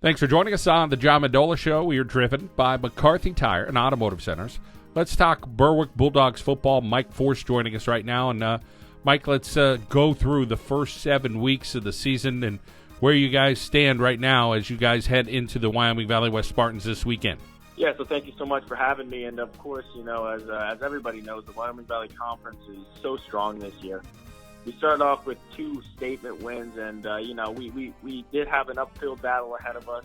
Thanks for joining us on the John Mendola Show. We are driven by McCarthy Tire and Automotive Centers. Let's talk Berwick Bulldogs football. Mike Force joining us right now. And Mike, let's go through the first 7 weeks of the season and where you guys stand right now as you guys head into the Wyoming Valley West Spartans this weekend. Yeah, so thank you so much for having me. And, of course, as everybody knows, the Wyoming Valley Conference is so strong this year. We started off with 2 statement wins, and, we did have an uphill battle ahead of us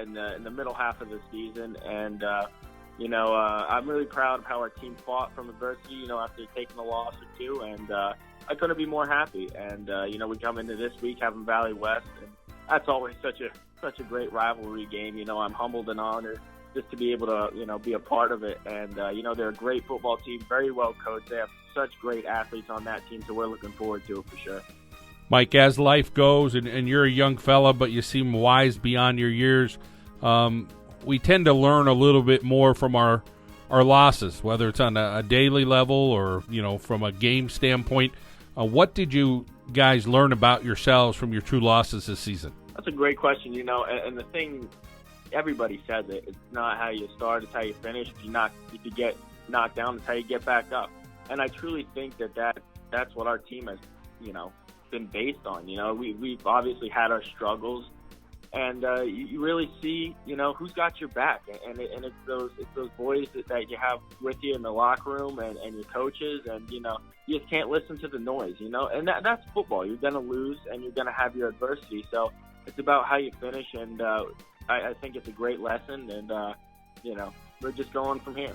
in the middle half of the season. And, I'm really proud of how our team fought from adversity, after taking a loss or 2. And I couldn't be more happy. And, we come into this week having Valley West, and that's always such a great rivalry game. I'm humbled and honored just to be able to, be a part of it. And, they're a great football team, very well coached. They have such great athletes on that team, so we're looking forward to it for sure. Mike, as life goes, and you're a young fella, but you seem wise beyond your years, we tend to learn a little bit more from our losses, whether it's on a daily level or, from a game standpoint. What did you guys learn about yourselves from your 2 losses this season? That's a great question, and the thing, everybody says it. It's not how you start, it's how you finish. If you get knocked down, it's how you get back up. And I truly think that's what our team has, been based on. We've obviously had our struggles, and you really see, who's got your back, and it's those boys that you have with you in the locker room and your coaches, and you just can't listen to the noise, and that's football. You're going to lose, and you're going to have your adversity. So it's about how you finish, and I think it's a great lesson, and we're just going from here.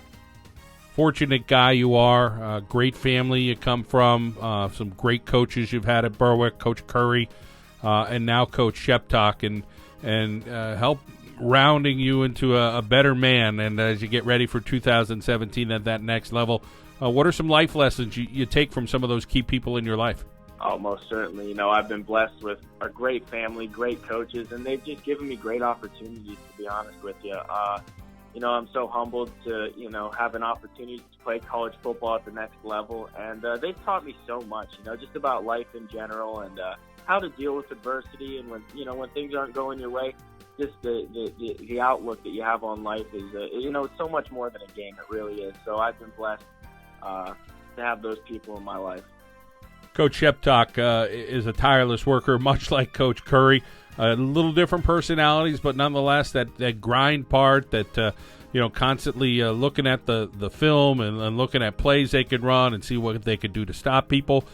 Fortunate guy you are, great family you come from, some great coaches you've had at Berwick, Coach Curry, and now Coach Sheptock, and help rounding you into a better man. And as you get ready for 2017 at that next level, what are some life lessons you take from some of those key people in your life? Oh, most certainly. I've been blessed with a great family, great coaches, and they've just given me great opportunities, to be honest with you. I'm so humbled to, have an opportunity to play college football at the next level. And they've taught me so much, just about life in general and how to deal with adversity. And when things aren't going your way, just the outlook that you have on life is, it's so much more than a game. It really is. So I've been blessed to have those people in my life. Coach Sheptock is a tireless worker, much like Coach Curry. A little different personalities, but nonetheless, that grind part, that constantly looking at the film and looking at plays they could run and see what they could do to stop people.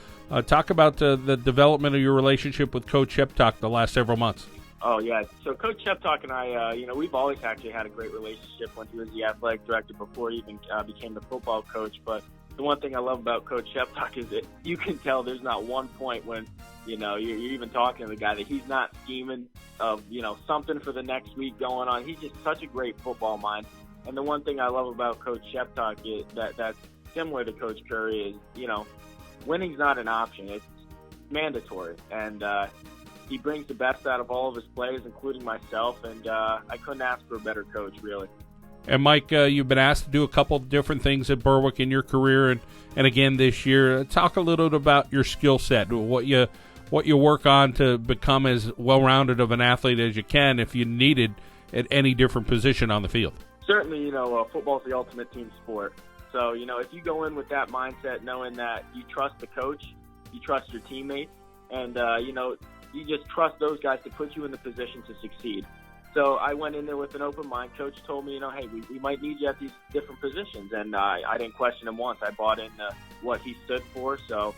Talk about the development of your relationship with Coach Sheptock the last several months. Oh, yeah. So Coach Sheptock and I, we've always actually had a great relationship when he was the athletic director before he even became the football coach. But the one thing I love about Coach Sheptock is that you can tell there's not one point when, you're even talking to the guy that he's not scheming of, something for the next week going on. He's just such a great football mind. And the one thing I love about Coach Sheptock is that's similar to Coach Curry is, winning's not an option. It's mandatory. And he brings the best out of all of his players, including myself. And I couldn't ask for a better coach, really. And, Mike, you've been asked to do a couple of different things at Berwick in your career and again this year. Talk a little bit about your skill set, what you work on to become as well-rounded of an athlete as you can if you needed at any different position on the field. Certainly, football is the ultimate team sport. So, if you go in with that mindset knowing that you trust the coach, you trust your teammates, and, you just trust those guys to put you in the position to succeed. So I went in there with an open mind. Coach told me, hey, we might need you at these different positions. And I didn't question him once. I bought in what he stood for. So,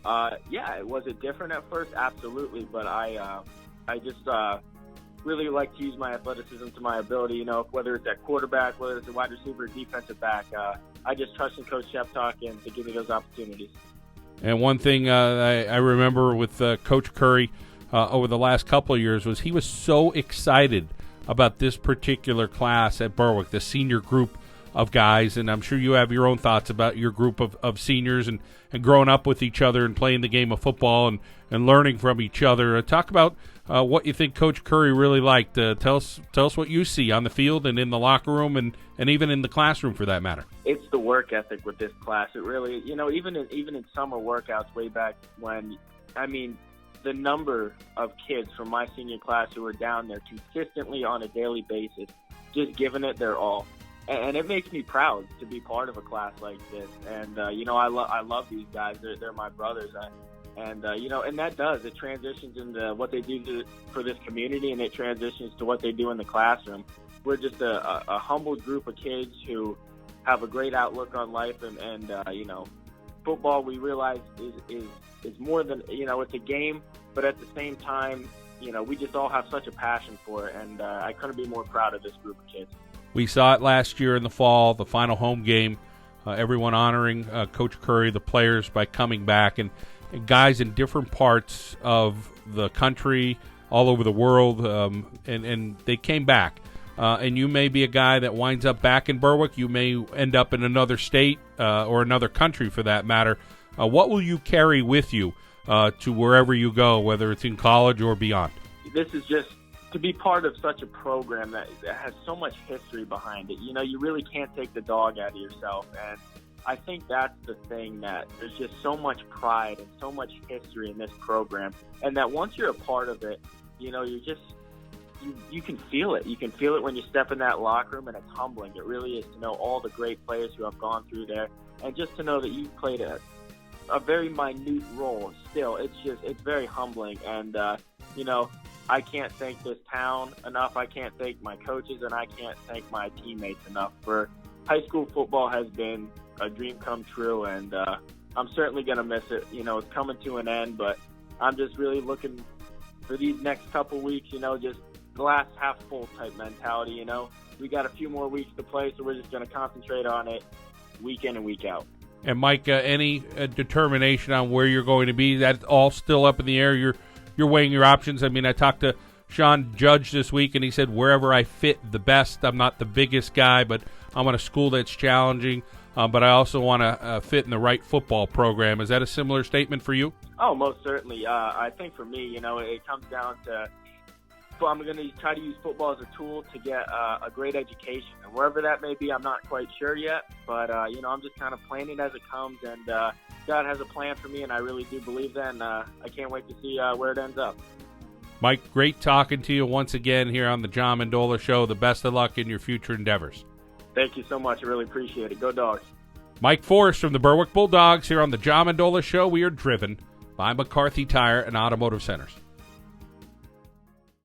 was it different at first? Absolutely. But I just really like to use my athleticism to my ability, whether it's at quarterback, whether it's a wide receiver, defensive back. I just trust in Coach Sheptock and to give me those opportunities. And one thing I remember with Coach Curry over the last couple of years was he was so excited about this particular class at Berwick, the senior group of guys, and I'm sure you have your own thoughts about your group of seniors and growing up with each other and playing the game of football and learning from each other. Talk about what you think Coach Curry really liked. Tell us what you see on the field and in the locker room and even in the classroom for that matter. It's the work ethic with this class. It really, even in summer workouts way back when, the number of kids from my senior class who are down there consistently on a daily basis, just giving it their all. And it makes me proud to be part of a class like this. And, I love these guys. They're my brothers. And it transitions into what they do for this community, and it transitions to what they do in the classroom. We're just a humble group of kids who have a great outlook on life. And football, we realize, is more than, it's a game, but at the same time, we just all have such a passion for it. And I couldn't be more proud of this group of kids. We saw it last year in the fall, the final home game, everyone honoring Coach Curry, the players, by coming back, and guys in different parts of the country, all over the world, and they came back. And you may be a guy that winds up back in Berwick. You may end up in another state or another country, for that matter. What will you carry with you to wherever you go, whether it's in college or beyond? This is just to be part of such a program that has so much history behind it. You really can't take the dog out of yourself. And I think that's the thing, that there's just so much pride and so much history in this program. And that once you're a part of it, you can feel it. You can feel it when you step in that locker room, and it's humbling. It really is, to know all the great players who have gone through there. And just to know that you played a very minute role still, it's very humbling. And, I can't thank this town enough. I can't thank my coaches, and I can't thank my teammates enough. For high school football has been a dream come true, and I'm certainly going to miss it. It's coming to an end, but I'm just really looking for these next couple weeks, just glass half full type mentality. We got a few more weeks to play, so we're just going to concentrate on it week in and week out. And Mike, any determination on where you're going to be? That's all still up in the air. You're weighing your options. I mean, I talked to Sean Judge this week, and he said, wherever I fit the best. I'm not the biggest guy, but I'm in a school that's challenging, but I also want to fit in the right football program. Is that a similar statement for you? Oh, most certainly. I think for me, it comes down to, I'm going to try to use football as a tool to get a great education. And wherever that may be, I'm not quite sure yet, but, I'm just kind of planning as it comes, and God has a plan for me, and I really do believe that, and I can't wait to see where it ends up. Mike, great talking to you once again here on the John Mendola Show. The best of luck in your future endeavors. Thank you so much. I really appreciate it. Go Dogs. Mike Forrest from the Berwick Bulldogs here on the John Mendola Show. We are driven by McCarthy Tire and Automotive Centers.